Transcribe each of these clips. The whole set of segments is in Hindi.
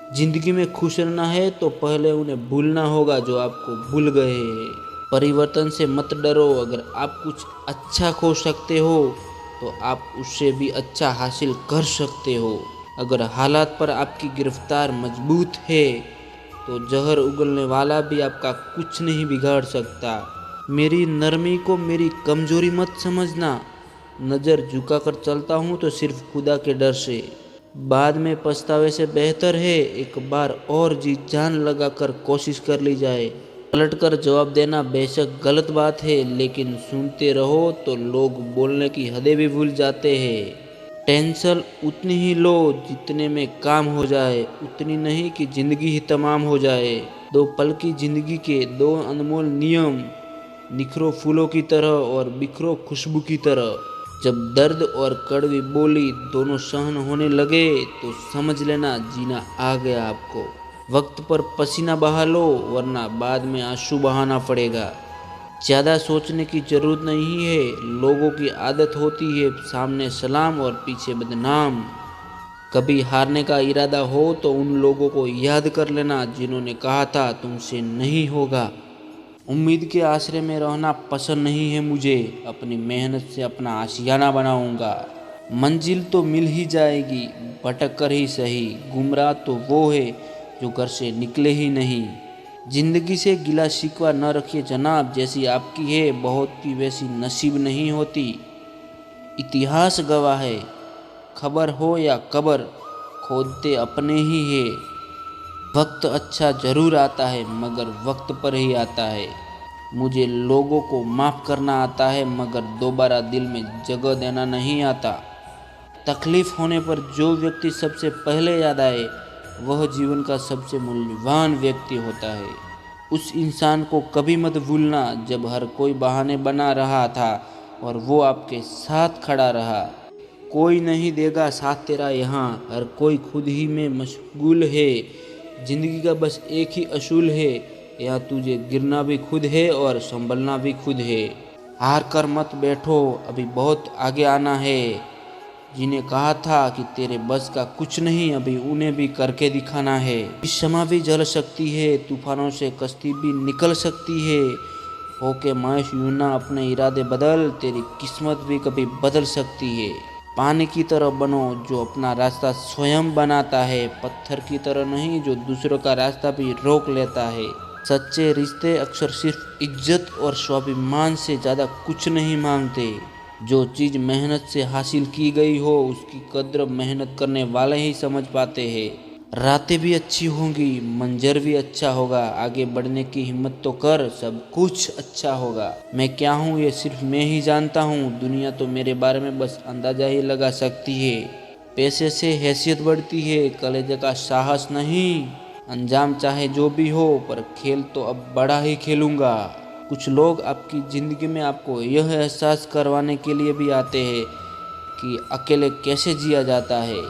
जिंदगी में खुश रहना है तो पहले उन्हें भूलना होगा जो आपको भूल गए हैं। परिवर्तन से मत डरो, अगर आप कुछ अच्छा खो सकते हो तो आप उससे भी अच्छा हासिल कर सकते हो। अगर हालात पर आपकी गिरफ्तार मजबूत है तो जहर उगलने वाला भी आपका कुछ नहीं बिगाड़ सकता। मेरी नरमी को मेरी कमजोरी मत समझना। नज़र झुकाकर चलता हूँ तो सिर्फ खुदा के डर से। बाद में पछतावे से बेहतर है एक बार और जी जान लगाकर कोशिश कर ली जाए। पलटकर जवाब देना बेशक गलत बात है, लेकिन सुनते रहो तो लोग बोलने की हदें भी भूल जाते हैं। टेंशन उतनी ही लो जितने में काम हो जाए, उतनी नहीं कि जिंदगी ही तमाम हो जाए। दो पल की जिंदगी के दो अनमोल नियम, निखरो फूलों की तरह और बिखरो खुशबू की तरह। जब दर्द और कड़वी बोली दोनों सहन होने लगे तो समझ लेना जीना आ गया आपको। वक्त पर पसीना बहा लो वरना बाद में आंसू बहाना पड़ेगा। ज़्यादा सोचने की जरूरत नहीं है, लोगों की आदत होती है सामने सलाम और पीछे बदनाम। कभी हारने का इरादा हो तो उन लोगों को याद कर लेना जिन्होंने कहा था तुमसे नहीं होगा। उम्मीद के आश्रय में रहना पसंद नहीं है मुझे, अपनी मेहनत से अपना आशियाना बनाऊंगा। मंजिल तो मिल ही जाएगी, भटक कर ही सही। गुमराह तो वो है जो घर से निकले ही नहीं। जिंदगी से गिला शिकवा न रखिए जनाब, जैसी आपकी है बहुत की वैसी नसीब नहीं होती। इतिहास गवाह है, खबर हो या कबर खोदते अपने ही है। वक्त अच्छा जरूर आता है मगर वक्त पर ही आता है। मुझे लोगों को माफ़ करना आता है मगर दोबारा दिल में जगह देना नहीं आता। तकलीफ होने पर जो व्यक्ति सबसे पहले याद आए वह जीवन का सबसे मूल्यवान व्यक्ति होता है। उस इंसान को कभी मत भूलना जब हर कोई बहाने बना रहा था और वो आपके साथ खड़ा रहा। कोई नहीं देगा साथ तेरा यहाँ, हर कोई खुद ही में मशगूल है। जिंदगी का बस एक ही असूल है, यहाँ तुझे गिरना भी खुद है और संभलना भी खुद है। हार कर मत बैठो, अभी बहुत आगे आना है। जिन्हें कहा था कि तेरे बस का कुछ नहीं, अभी उन्हें भी करके दिखाना है। क्षमा भी जल सकती है, तूफानों से कश्ती भी निकल सकती है। होके मायूस यूं ना अपने इरादे बदल, तेरी किस्मत भी कभी बदल सकती है। पानी की तरह बनो जो अपना रास्ता स्वयं बनाता है, पत्थर की तरह नहीं जो दूसरों का रास्ता भी रोक लेता है। सच्चे रिश्ते अक्सर सिर्फ इज्जत और स्वाभिमान से ज़्यादा कुछ नहीं मांगते। जो चीज़ मेहनत से हासिल की गई हो उसकी कद्र मेहनत करने वाले ही समझ पाते हैं। रातें भी अच्छी होंगी, मंजर भी अच्छा होगा, आगे बढ़ने की हिम्मत तो कर, सब कुछ अच्छा होगा। मैं क्या हूँ ये सिर्फ मैं ही जानता हूँ, दुनिया तो मेरे बारे में बस अंदाजा ही लगा सकती है। पैसे से हैसियत बढ़ती है, कलेजे का साहस नहीं। अंजाम चाहे जो भी हो पर खेल तो अब बड़ा ही खेलूंगा। कुछ लोग आपकी ज़िंदगी में आपको यह एहसास करवाने के लिए भी आते हैं कि अकेले कैसे जिया जाता है।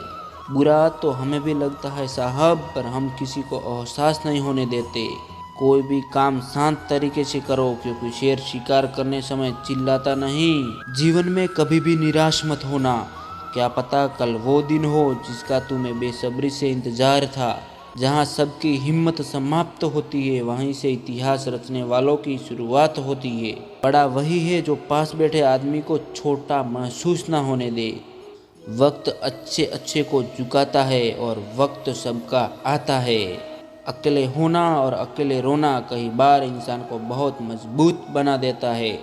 बुरा तो हमें भी लगता है साहब, पर हम किसी को एहसास नहीं होने देते। कोई भी काम शांत तरीके से करो क्योंकि शेर शिकार करने समय चिल्लाता नहीं। जीवन में कभी भी निराश मत होना, क्या पता कल वो दिन हो जिसका तुम्हें बेसब्री से इंतजार था। जहाँ सबकी हिम्मत समाप्त होती है वहीं से इतिहास रचने वालों की शुरुआत होती है। बड़ा वही है जो पास बैठे आदमी को छोटा महसूस ना होने दे। वक्त अच्छे अच्छे को झुकाता है और वक्त सबका आता है। अकेले होना और अकेले रोना कई बार इंसान को बहुत मजबूत बना देता है।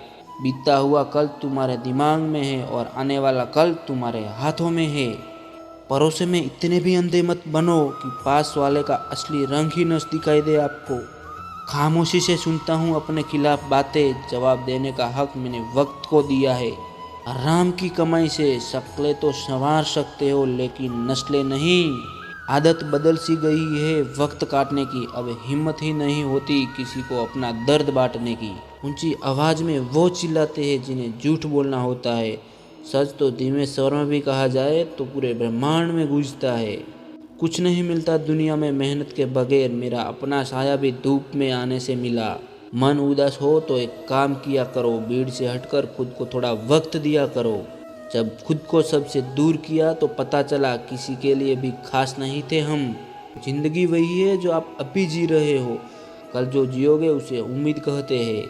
बीता हुआ कल तुम्हारे दिमाग में है और आने वाला कल तुम्हारे हाथों में है। भरोसे में इतने भी अंधे मत बनो कि पास वाले का असली रंग ही न दिखाई दे आपको। खामोशी से सुनता हूँ अपने खिलाफ बातें, जवाब देने का हक मैंने वक्त को दिया है। आराम की कमाई से शक्लें तो संवार सकते हो लेकिन नस्लें नहीं। आदत बदल सी गई है वक्त काटने की, अब हिम्मत ही नहीं होती किसी को अपना दर्द बांटने की। ऊंची आवाज़ में वो चिल्लाते हैं जिन्हें झूठ बोलना होता है। सच तो धीमे स्वर में भी कहा जाए तो पूरे ब्रह्मांड में गूंजता है। कुछ नहीं मिलता दुनिया में मेहनत के बगैर, मेरा अपना साया भी धूप में आने से मिला। मन उदास हो तो एक काम किया करो, भीड़ से हटकर खुद को थोड़ा वक्त दिया करो। जब खुद को सबसे दूर किया तो पता चला किसी के लिए भी खास नहीं थे हम। जिंदगी वही है जो आप अभी जी रहे हो, कल जो जियोगे उसे उम्मीद कहते हैं।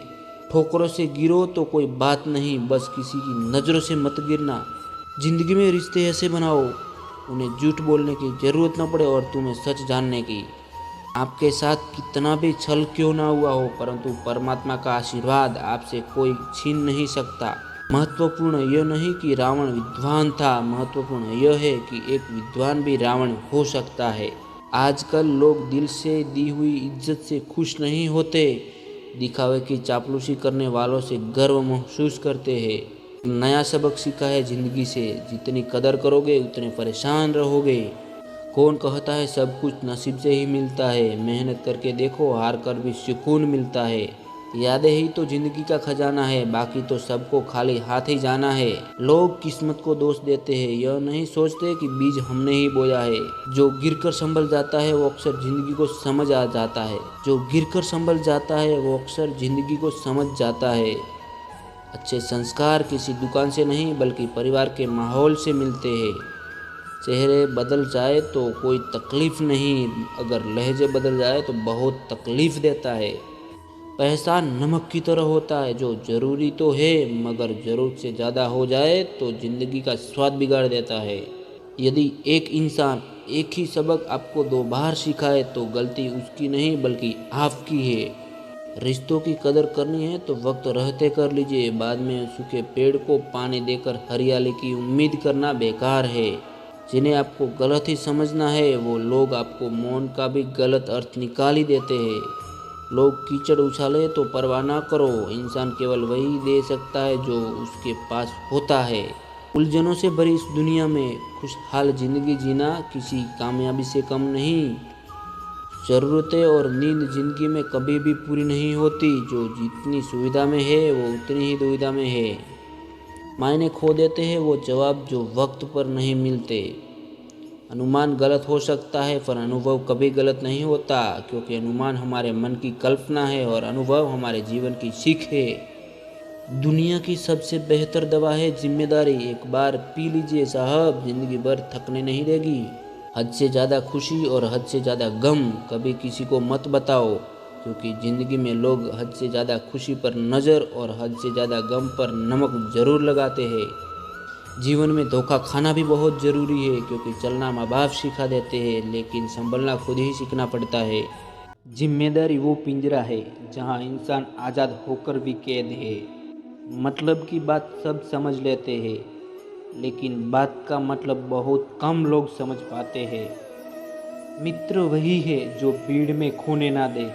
ठोकरों से गिरो तो कोई बात नहीं, बस किसी की नज़रों से मत गिरना। जिंदगी में रिश्ते ऐसे बनाओ उन्हें झूठ बोलने की ज़रूरत न पड़े और तुम्हें सच जानने की। आपके साथ कितना भी छल क्यों ना हुआ हो, परंतु परमात्मा का आशीर्वाद आपसे कोई छीन नहीं सकता। महत्वपूर्ण यह नहीं कि रावण विद्वान था, महत्वपूर्ण यह है कि एक विद्वान भी रावण हो सकता है। आजकल लोग दिल से दी हुई इज्जत से खुश नहीं होते, दिखावे की चापलूसी करने वालों से गर्व महसूस करते हैं। नया सबक सीखा है जिंदगी से, जितनी कदर करोगे उतने परेशान रहोगे। कौन कहता है सब कुछ नसीब से ही मिलता है, मेहनत करके देखो, हार कर भी सुकून मिलता है। यादें ही तो जिंदगी का खजाना है, बाकी तो सबको खाली हाथ ही जाना है। लोग किस्मत को दोष देते हैं, यह नहीं सोचते कि बीज हमने ही बोया है। जो गिरकर संभल जाता है वो अक्सर जिंदगी को समझ आ जाता है, जो गिरकर संभल जाता है वो अक्सर जिंदगी को समझ जाता है। अच्छे संस्कार किसी दुकान से नहीं बल्कि परिवार के माहौल से मिलते हैं। चेहरे बदल जाए तो कोई तकलीफ़ नहीं, अगर लहजे बदल जाए तो बहुत तकलीफ़ देता है। पैसा नमक की तरह होता है, जो ज़रूरी तो है मगर ज़रूरत से ज़्यादा हो जाए तो ज़िंदगी का स्वाद बिगाड़ देता है। यदि एक इंसान एक ही सबक आपको 2 बार सिखाए तो गलती उसकी नहीं बल्कि आपकी है। रिश्तों की कदर करनी है तो वक्त रहते कर लीजिए, बाद में सूखे पेड़ को पानी देकर हरियाली की उम्मीद करना बेकार है। जिन्हें आपको गलत ही समझना है वो लोग आपको मौन का भी गलत अर्थ निकाल ही देते हैं। लोग कीचड़ उछाले तो परवाह ना करो, इंसान केवल वही दे सकता है जो उसके पास होता है। उलझनों से भरी इस दुनिया में खुशहाल जिंदगी जीना किसी कामयाबी से कम नहीं। ज़रूरतें और नींद जिंदगी में कभी भी पूरी नहीं होती, जो जितनी सुविधा में है वो उतनी ही दुविधा में है। मायने खो देते हैं वो जवाब जो वक्त पर नहीं मिलते। अनुमान गलत हो सकता है पर अनुभव कभी गलत नहीं होता, क्योंकि अनुमान हमारे मन की कल्पना है और अनुभव हमारे जीवन की सीख है। दुनिया की सबसे बेहतर दवा है जिम्मेदारी, एक बार पी लीजिए साहब, जिंदगी भर थकने नहीं देगी। हद से ज़्यादा खुशी और हद से ज़्यादा गम कभी किसी को मत बताओ, क्योंकि ज़िंदगी में लोग हद से ज़्यादा खुशी पर नज़र और हद से ज़्यादा गम पर नमक ज़रूर लगाते हैं। जीवन में धोखा खाना भी बहुत ज़रूरी है, क्योंकि चलना माँ बाप सिखा देते हैं लेकिन संभलना खुद ही सीखना पड़ता है। जिम्मेदारी वो पिंजरा है जहाँ इंसान आज़ाद होकर भी कैद है। मतलब की बात सब समझ लेते हैं लेकिन बात का मतलब बहुत कम लोग समझ पाते हैं। मित्र वही है जो भीड़ में खोने ना दे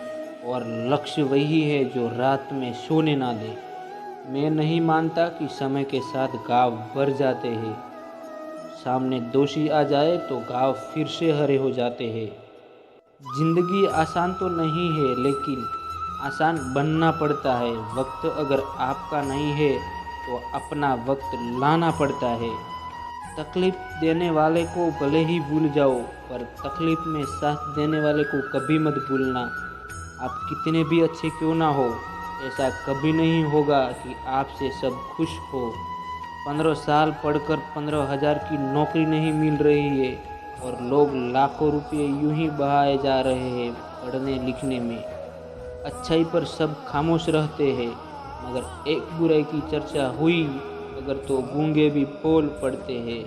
और लक्ष्य वही है जो रात में सोने ना दे। मैं नहीं मानता कि समय के साथ घाव भर जाते हैं, सामने दोषी आ जाए तो घाव फिर से हरे हो जाते हैं। जिंदगी आसान तो नहीं है लेकिन आसान बनना पड़ता है। वक्त अगर आपका नहीं है तो अपना वक्त लाना पड़ता है। तकलीफ देने वाले को भले ही भूल जाओ पर तकलीफ में साथ देने वाले को कभी मत भूलना। आप कितने भी अच्छे क्यों ना हो, ऐसा कभी नहीं होगा कि आपसे सब खुश हो। 15 साल पढ़कर 15,000 की नौकरी नहीं मिल रही है और लोग लाखों रुपए यूं ही बहाए जा रहे हैं पढ़ने लिखने में। अच्छाई पर सब खामोश रहते हैं मगर एक बुराई की चर्चा हुई अगर तो गूंगे भी बोल पड़ते हैं।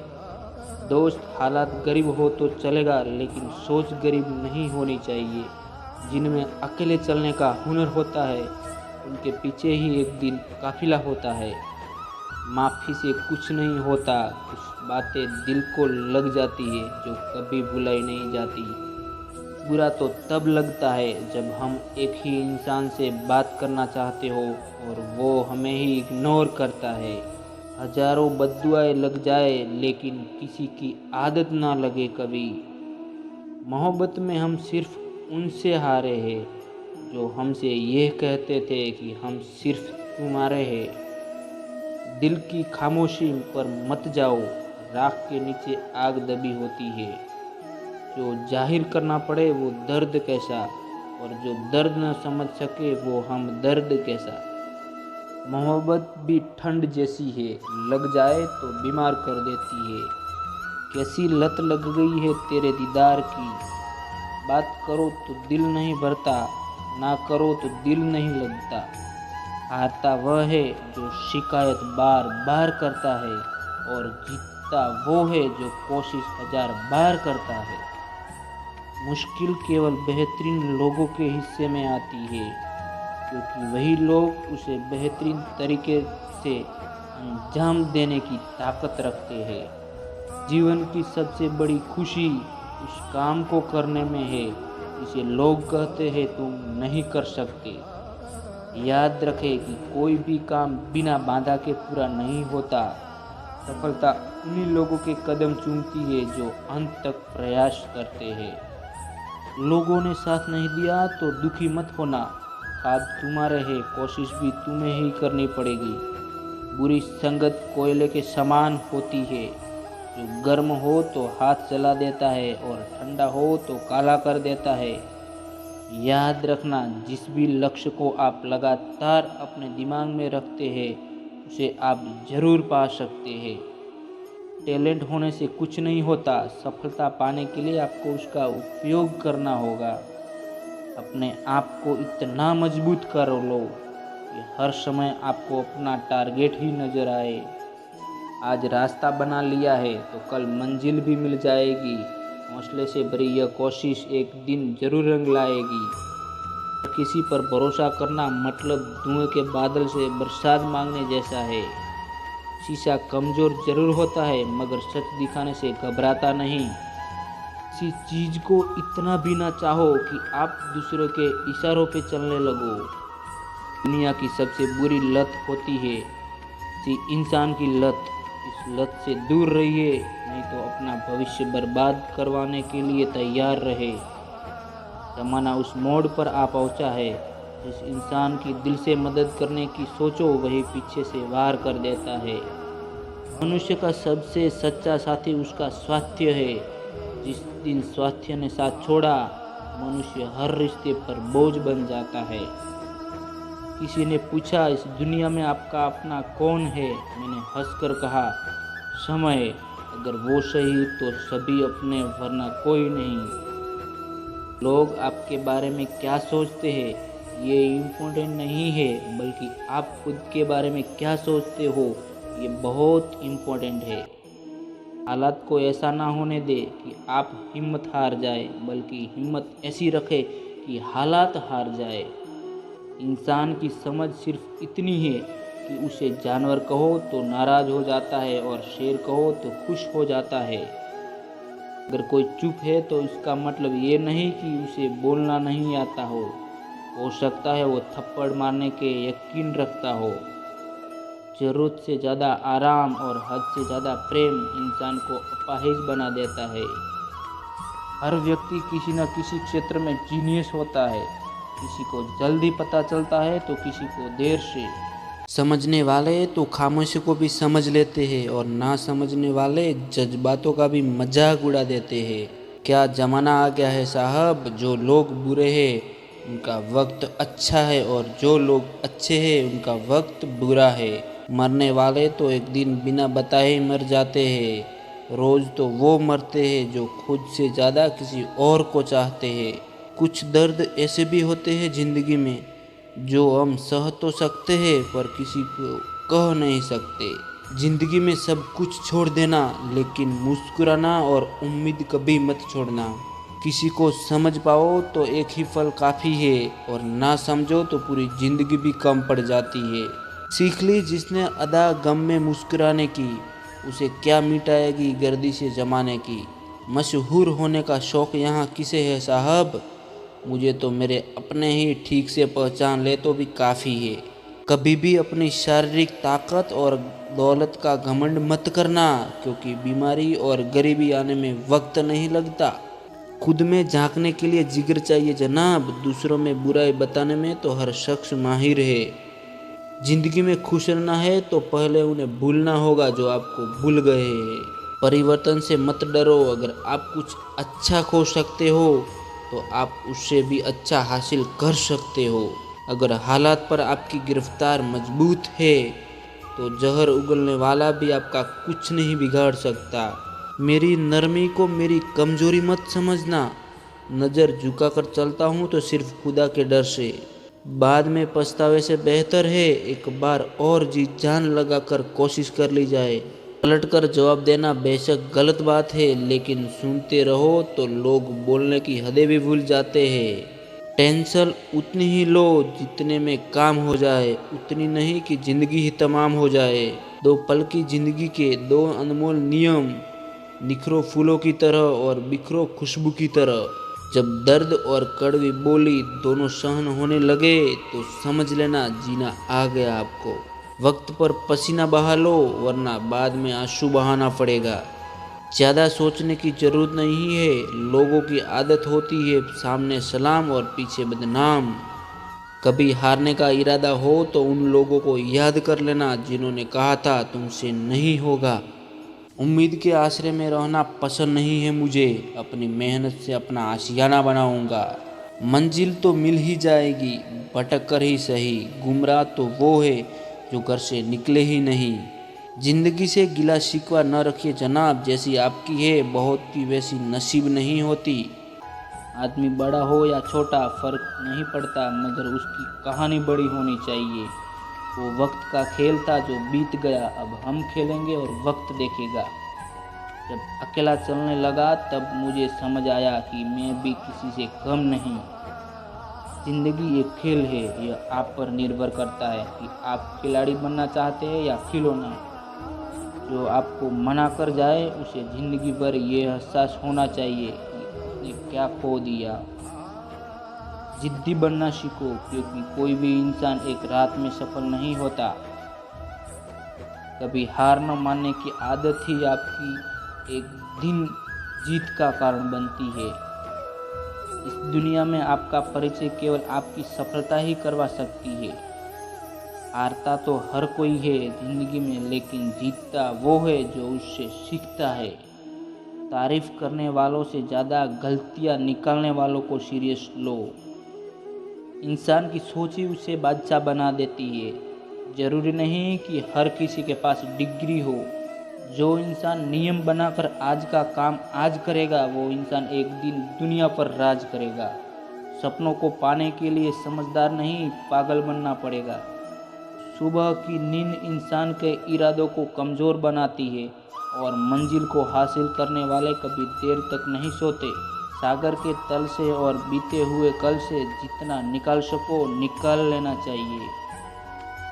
दोस्त हालात गरीब हो तो चलेगा लेकिन सोच गरीब नहीं होनी चाहिए। जिनमें अकेले चलने का हुनर होता है उनके पीछे ही एक दिन काफिला होता है। माफ़ी से कुछ नहीं होता, कुछ बातें दिल को लग जाती है जो कभी भुलाई नहीं जाती। बुरा तो तब लगता है जब हम एक ही इंसान से बात करना चाहते हो और वो हमें ही इग्नोर करता है। हजारों बद्दुआएं लग जाए लेकिन किसी की आदत ना लगे कभी। मोहब्बत में हम सिर्फ उनसे हारे हैं जो हमसे यह कहते थे कि हम सिर्फ तुम्हारे हैं। दिल की खामोशी पर मत जाओ, राख के नीचे आग दबी होती है। जो जाहिर करना पड़े वो दर्द कैसा, और जो दर्द न समझ सके वो हम दर्द कैसा। मोहब्बत भी ठंड जैसी है, लग जाए तो बीमार कर देती है। कैसी लत लग गई है तेरे दीदार की, बात करो तो दिल नहीं भरता, ना करो तो दिल नहीं लगता। हारता वह है जो शिकायत बार बार करता है, और जीतता वो है जो कोशिश 1000 बार करता है। मुश्किल केवल बेहतरीन लोगों के हिस्से में आती है, क्योंकि वही लोग उसे बेहतरीन तरीके से अंजाम देने की ताकत रखते हैं। जीवन की सबसे बड़ी खुशी उस काम को करने में है जिसे लोग कहते हैं तुम नहीं कर सकते। याद रखें कि कोई भी काम बिना बाधा के पूरा नहीं होता। सफलता उन्हीं लोगों के कदम चूमती है जो अंत तक प्रयास करते हैं। लोगों ने साथ नहीं दिया तो दुखी मत होना। ख्वाब तुम्हारे है, कोशिश भी तुम्हें ही करनी पड़ेगी। बुरी संगत कोयले के समान होती है, जो गर्म हो तो हाथ जला देता है और ठंडा हो तो काला कर देता है। याद रखना, जिस भी लक्ष्य को आप लगातार अपने दिमाग में रखते हैं उसे आप जरूर पा सकते हैं। टैलेंट होने से कुछ नहीं होता, सफलता पाने के लिए आपको उसका उपयोग करना होगा। अपने आप को इतना मजबूत कर लो कि हर समय आपको अपना टारगेट ही नजर आए। आज रास्ता बना लिया है तो कल मंजिल भी मिल जाएगी। हौसले से भरी यह कोशिश एक दिन जरूर रंग लाएगी। किसी पर भरोसा करना मतलब धुएं के बादल से बरसात मांगने जैसा है। शीशा कमजोर जरूर होता है, मगर सच दिखाने से घबराता नहीं। किसी चीज को इतना भी ना चाहो कि आप दूसरों के इशारों पे चलने लगो। दुनिया की सबसे बुरी लत होती है किसी इंसान की लत। इस लत से दूर रहिए, नहीं तो अपना भविष्य बर्बाद करवाने के लिए तैयार रहे। जमाना उस मोड़ पर आ पहुंचा है, जिस इंसान की दिल से मदद करने की सोचो वही पीछे से वार कर देता है। मनुष्य का सबसे सच्चा साथी उसका स्वास्थ्य है। जिस दिन स्वास्थ्य ने साथ छोड़ा, मनुष्य हर रिश्ते पर बोझ बन जाता है। किसी ने पूछा, इस दुनिया में आपका अपना कौन है? मैंने हंसकर कहा, समय। अगर वो सही तो सभी अपने, वरना कोई नहीं। लोग आपके बारे में क्या सोचते हैं ये इम्पोर्टेंट नहीं है, बल्कि आप खुद के बारे में क्या सोचते हो ये बहुत इम्पोर्टेंट है। हालात को ऐसा ना होने दे कि आप हिम्मत हार जाए, बल्कि हिम्मत ऐसी रखे कि हालात हार जाए। इंसान की समझ सिर्फ इतनी है कि उसे जानवर कहो तो नाराज हो जाता है और शेर कहो तो खुश हो जाता है। अगर कोई चुप है तो इसका मतलब ये नहीं कि उसे बोलना नहीं आता हो सकता है वो थप्पड़ मारने के यकीन रखता हो। जरूरत से ज़्यादा आराम और हद से ज़्यादा प्रेम इंसान को अपाहिज बना देता है। हर व्यक्ति किसी न किसी क्षेत्र में जीनियस होता है। किसी को जल्दी पता चलता है तो किसी को देर से। समझने वाले तो खामोशी को भी समझ लेते हैं, और ना समझने वाले जज्बातों का भी मजाक उड़ा देते हैं। क्या ज़माना आ गया है साहब, जो लोग बुरे हैं उनका वक्त अच्छा है, और जो लोग अच्छे हैं उनका वक्त बुरा है। मरने वाले तो एक दिन बिना बताए ही मर जाते हैं। रोज़ तो वो मरते हैं जो खुद से ज़्यादा किसी और को चाहते हैं। कुछ दर्द ऐसे भी होते हैं ज़िंदगी में जो हम सह तो सकते हैं पर किसी को कह नहीं सकते। ज़िंदगी में सब कुछ छोड़ देना, लेकिन मुस्कुराना और उम्मीद कभी मत छोड़ना। किसी को समझ पाओ तो एक ही पल काफ़ी है, और ना समझो तो पूरी ज़िंदगी भी कम पड़ जाती है। सीख ली जिसने अदा गम में मुस्कुराने की, उसे क्या मिटाएगी गर्दिश ज़माने की। मशहूर होने का शौक़ यहाँ किसे है साहब, मुझे तो मेरे अपने ही ठीक से पहचान ले तो भी काफ़ी है। कभी भी अपनी शारीरिक ताकत और दौलत का घमंड मत करना, क्योंकि बीमारी और गरीबी आने में वक्त नहीं लगता। खुद में झांकने के लिए जिगर चाहिए जनाब, दूसरों में बुराई बताने में तो हर शख्स माहिर है। जिंदगी में खुश रहना है तो पहले उन्हें भूलना होगा जो आपको भूल गए हैं। परिवर्तन से मत डरो, अगर आप कुछ अच्छा खो सकते हो तो आप उससे भी अच्छा हासिल कर सकते हो। अगर हालात पर आपकी गिरफ्तार मजबूत है तो जहर उगलने वाला भी आपका कुछ नहीं बिगाड़ सकता। मेरी नरमी को मेरी कमजोरी मत समझना, नज़र झुकाकर चलता हूँ तो सिर्फ खुदा के डर से। बाद में पछतावे से बेहतर है एक बार और जी जान लगाकर कोशिश कर ली जाए। पलटकर जवाब देना बेशक गलत बात है, लेकिन सुनते रहो तो लोग बोलने की हदें भी भूल जाते हैं। टेंशन उतनी ही लो जितने में काम हो जाए, उतनी नहीं कि जिंदगी ही तमाम हो जाए। दो पल की जिंदगी के दो अनमोल नियम, निखरो फूलों की तरह और बिखरो खुशबू की तरह। जब दर्द और कड़वी बोली दोनों सहन होने लगे तो समझ लेना जीना आ गया आपको। वक्त पर पसीना बहा लो, वरना बाद में आंसू बहाना पड़ेगा। ज़्यादा सोचने की ज़रूरत नहीं है, लोगों की आदत होती है सामने सलाम और पीछे बदनाम। कभी हारने का इरादा हो तो उन लोगों को याद कर लेना जिन्होंने कहा था तुमसे नहीं होगा। उम्मीद के आश्रय में रहना पसंद नहीं है मुझे, अपनी मेहनत से अपना आशियाना बनाऊंगा। मंजिल तो मिल ही जाएगी, भटक कर ही सही, गुमराह तो वो है जो घर से निकले ही नहीं। जिंदगी से गिला शिकवा न रखिए जनाब, जैसी आपकी है बहुत की वैसी नसीब नहीं होती। आदमी बड़ा हो या छोटा फर्क नहीं पड़ता, मगर उसकी कहानी बड़ी होनी चाहिए। वो वक्त का खेल था जो बीत गया, अब हम खेलेंगे और वक्त देखेगा। जब अकेला चलने लगा तब मुझे समझ आया कि मैं भी किसी से कम नहीं। जिंदगी एक खेल है, यह आप पर निर्भर करता है कि आप खिलाड़ी बनना चाहते हैं या खिलौना। जो आपको मना कर जाए उसे ज़िंदगी भर ये एहसास होना चाहिए कि उसने क्या खो दिया। जिद्दी बनना सीखो, क्योंकि कोई भी इंसान एक रात में सफल नहीं होता। कभी हार न मानने की आदत ही आपकी एक दिन जीत का कारण बनती है। इस दुनिया में आपका परिचय केवल आपकी सफलता ही करवा सकती है। हारता तो हर कोई है जिंदगी में, लेकिन जीतता वो है जो उससे सीखता है। तारीफ करने वालों से ज़्यादा गलतियां निकालने वालों को सीरियस लो। इंसान की सोच ही उसे बादशाह बना देती है। जरूरी नहीं कि हर किसी के पास डिग्री हो। जो इंसान नियम बनाकर आज का काम आज करेगा, वो इंसान एक दिन दुनिया पर राज करेगा। सपनों को पाने के लिए समझदार नहीं पागल बनना पड़ेगा। सुबह की नींद इंसान के इरादों को कमज़ोर बनाती है और मंजिल को हासिल करने वाले कभी देर तक नहीं सोते। सागर के तल से और बीते हुए कल से जितना निकाल सको निकाल लेना चाहिए।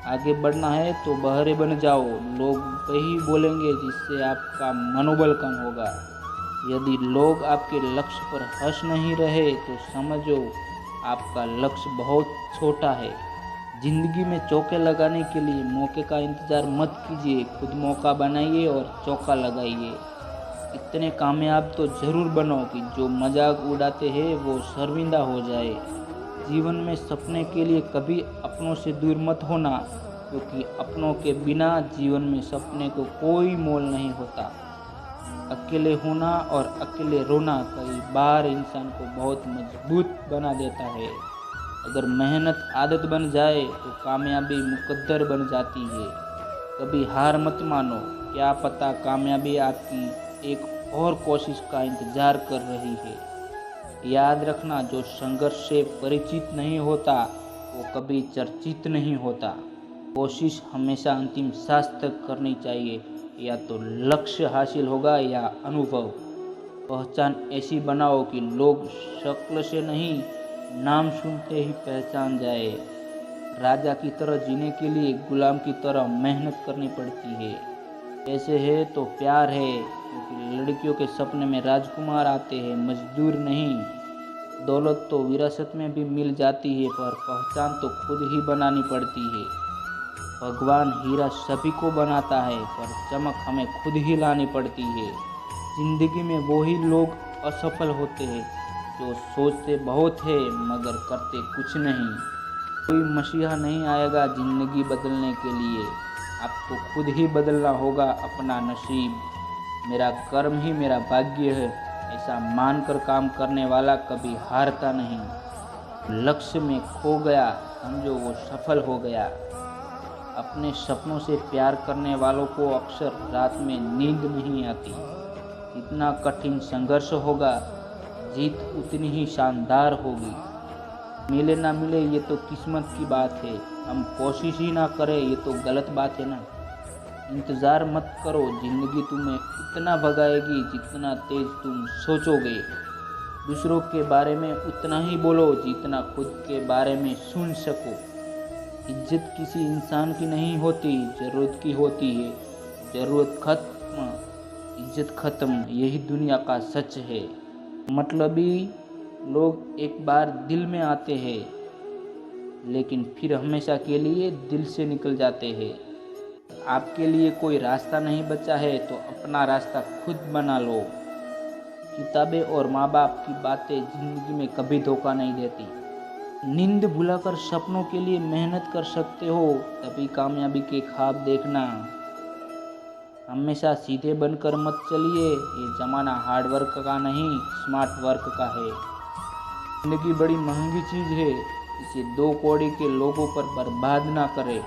आगे बढ़ना है तो बहरे बन जाओ, लोग वही बोलेंगे जिससे आपका मनोबल कम होगा। यदि लोग आपके लक्ष्य पर हंस नहीं रहे तो समझो आपका लक्ष्य बहुत छोटा है। जिंदगी में चौके लगाने के लिए मौके का इंतज़ार मत कीजिए, खुद मौका बनाइए और चौका लगाइए। इतने कामयाब तो ज़रूर बनो कि जो मजाक उड़ाते हैं वो शर्मिंदा हो जाए। जीवन में सपने के लिए कभी अपनों से दूर मत होना, क्योंकि अपनों के बिना जीवन में सपने को कोई मोल नहीं होता। अकेले होना और अकेले रोना कई बार इंसान को बहुत मजबूत बना देता है। अगर मेहनत आदत बन जाए तो कामयाबी मुकद्दर बन जाती है। कभी हार मत मानो, क्या पता कामयाबी आपकी एक और कोशिश का इंतज़ार कर रही है। याद रखना, जो संघर्ष से परिचित नहीं होता वो कभी चर्चित नहीं होता। कोशिश हमेशा अंतिम सांस तक करनी चाहिए, या तो लक्ष्य हासिल होगा या अनुभव। पहचान ऐसी बनाओ कि लोग शक्ल से नहीं नाम सुनते ही पहचान जाए। राजा की तरह जीने के लिए गुलाम की तरह मेहनत करनी पड़ती है। ऐसे है तो प्यार है, क्योंकि लड़कियों के सपने में राजकुमार आते हैं, मजदूर नहीं। दौलत तो विरासत में भी मिल जाती है, पर पहचान तो खुद ही बनानी पड़ती है। भगवान हीरा सभी को बनाता है, पर चमक हमें खुद ही लानी पड़ती है। जिंदगी में वही लोग असफल होते हैं जो सोचते बहुत है मगर करते कुछ नहीं। कोई मसीहा नहीं आएगा जिंदगी बदलने के लिए, आपको खुद ही बदलना होगा अपना नसीब। मेरा कर्म ही मेरा भाग्य है, ऐसा मानकर काम करने वाला कभी हारता नहीं। लक्ष्य में खो गया समझो वो सफल हो गया। अपने सपनों से प्यार करने वालों को अक्सर रात में नींद नहीं आती। इतना कठिन संघर्ष होगा, जीत उतनी ही शानदार होगी। मिले ना मिले ये तो किस्मत की बात है, हम कोशिश ही ना करें ये तो गलत बात है ना। इंतज़ार मत करो, ज़िंदगी तुम्हें उतना भगाएगी जितना तेज तुम सोचोगे। दूसरों के बारे में उतना ही बोलो जितना खुद के बारे में सुन सको। इज्जत किसी इंसान की नहीं होती, ज़रूरत की होती है। ज़रूरत खत्म, इज्जत खत्म, यही दुनिया का सच है। मतलबी लोग एक बार दिल में आते हैं, लेकिन फिर हमेशा के लिए दिल से निकल जाते हैं। आपके लिए कोई रास्ता नहीं बचा है तो अपना रास्ता खुद बना लो। किताबें और माँ बाप की बातें ज़िंदगी में कभी धोखा नहीं देती। नींद भुलाकर सपनों के लिए मेहनत कर सकते हो, तभी कामयाबी के ख्वाब देखना। हमेशा सीधे बनकर मत चलिए, ये ज़माना हार्ड वर्क का नहीं स्मार्ट वर्क का है। ज़िंदगी बड़ी महंगी चीज़ है, इसे दो कौड़ी के लोगों पर बर्बाद ना करे।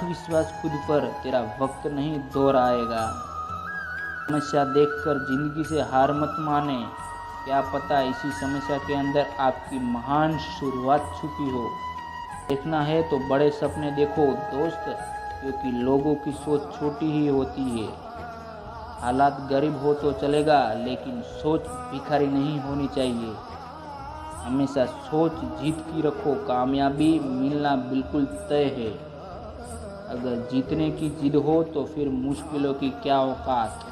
विश्वास खुद पर, तेरा वक्त नहीं दोहराएगा। समस्या देखकर जिंदगी से हार मत माने, क्या पता इसी समस्या के अंदर आपकी महान शुरुआत छुपी हो। देखना है तो बड़े सपने देखो दोस्त, क्योंकि लोगों की सोच छोटी ही होती है। हालात गरीब हो तो चलेगा, लेकिन सोच भिखारी नहीं होनी चाहिए। हमेशा सोच जीत की रखो, कामयाबी मिलना बिल्कुल तय है। अगर जीतने की जिद हो तो फिर मुश्किलों की क्या औकात।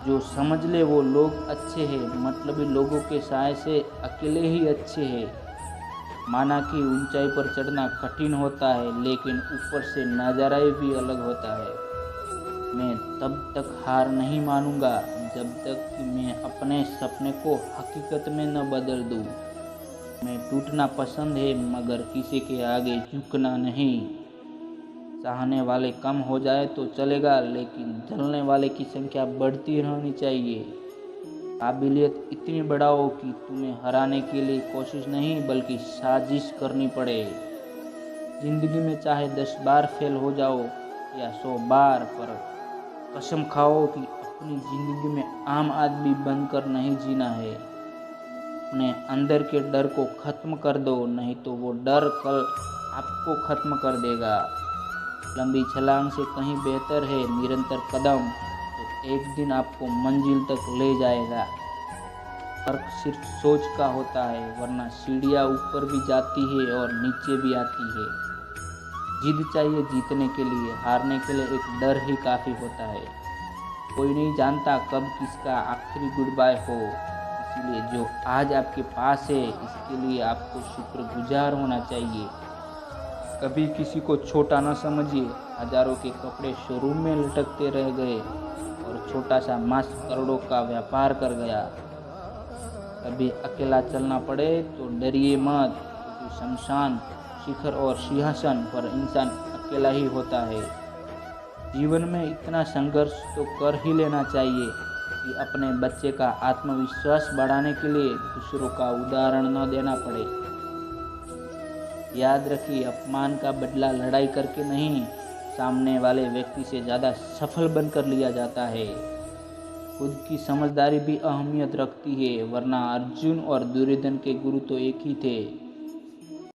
जो समझ ले वो लोग अच्छे हैं, मतलबी लोगों के साय से अकेले ही अच्छे हैं। माना कि ऊंचाई पर चढ़ना कठिन होता है, लेकिन ऊपर से नज़ारा भी अलग होता है। मैं तब तक हार नहीं मानूंगा जब तक कि मैं अपने सपने को हकीकत में न बदल दूं। मैं टूटना पसंद है, मगर किसी के आगे झुकना नहीं। चाहने वाले कम हो जाए तो चलेगा, लेकिन जलने वाले की संख्या बढ़ती रहनी चाहिए। काबिलियत इतनी बढ़ाओ कि तुम्हें हराने के लिए कोशिश नहीं बल्कि साजिश करनी पड़े। ज़िंदगी में चाहे 10 बार फेल हो जाओ या 100 बार, पर कसम खाओ कि अपनी ज़िंदगी में आम आदमी बनकर नहीं जीना है। अपने अंदर के डर को ख़त्म कर दो, नहीं तो वो डर कल आपको ख़त्म कर देगा। लंबी छलांग से कहीं बेहतर है निरंतर कदम, तो एक दिन आपको मंजिल तक ले जाएगा। फर्क सिर्फ सोच का होता है, वरना सीढ़ियाँ ऊपर भी जाती है और नीचे भी आती है। जिद चाहिए जीतने के लिए, हारने के लिए एक डर ही काफ़ी होता है। कोई नहीं जानता कब किसका आखिरी गुड बाय हो, इसलिए जो आज आपके पास है इसके लिए आपको शुक्रगुजार होना चाहिए। कभी किसी को छोटा न समझिए, हजारों के कपड़े शोरूम में लटकते रह गए और छोटा सा मास्क करोड़ों का व्यापार कर गया। कभी अकेला चलना पड़े तो डरिए मत, क्योंकि शमशान, शिखर और सिंहासन पर इंसान अकेला ही होता है। जीवन में इतना संघर्ष तो कर ही लेना चाहिए कि अपने बच्चे का आत्मविश्वास बढ़ाने के लिए दूसरों का उदाहरण न देना पड़े। याद रखिए, अपमान का बदला लड़ाई करके नहीं, सामने वाले व्यक्ति से ज़्यादा सफल बनकर लिया जाता है। खुद की समझदारी भी अहमियत रखती है, वरना अर्जुन और दुर्योधन के गुरु तो एक ही थे।